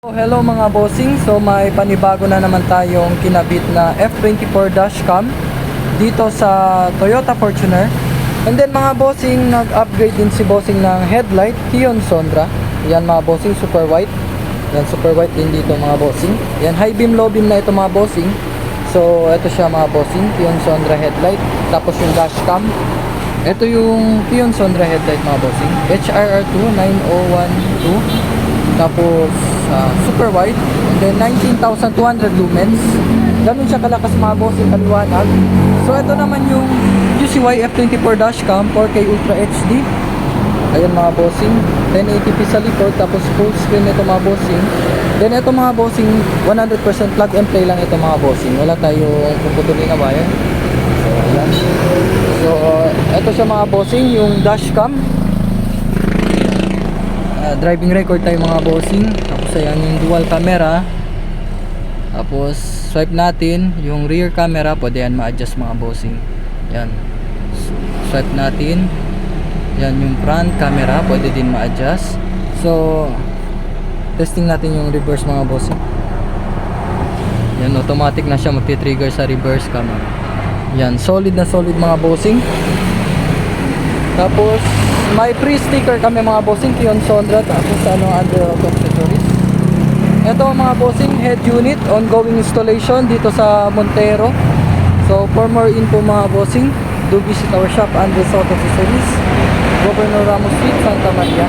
Hello mga bossing, so may panibago na naman tayong kinabit na F24 dashcam dito sa Toyota Fortuner. And then mga bossing, nag-upgrade din si bossing ng headlight, Kion Sondra. Yan mga bossing, super white. Yan, super white din dito mga bossing. Yan, high beam, low beam na ito mga bossing. So ito siya mga bossing, Kion Sondra headlight. Tapos yung dashcam, ito yung Kion Sondra headlight mga bossing, HRR2 9012. Tapos super wide, and then 19,200 lumens. Ganun siya kalakas mga bossing, kaliwanag. So ito naman yung UCY F24 dashcam 4K Ultra HD. Ayan mga bossing, 1080p sa likod, tapos full screen ito mga bossing. Then ito mga bossing, 100% plug and play lang ito mga bossing. Wala tayong puputulin na wire. So ayan. So ito siya mga bossing, yung dashcam. Driving record tayo mga bossing. Tapos ayan yung dual camera. Tapos swipe natin yung rear camera, pwede yan ma-adjust mga bossing. Yan, swipe natin. Yan yung front camera, pwede din ma-adjust. So testing natin yung reverse mga bossing. Yan, automatic na siya magti-trigger sa reverse camera. Yan, solid na solid mga bossing. Tapos may free sticker kami mga bossing, Kion Sondra. Tapos under accessories. Ito mga bossing, head unit, ongoing installation dito sa Montero. So for more info mga bossing, do visit our shop under Auto Accessories, Governor Ramos Street, Santa Maria.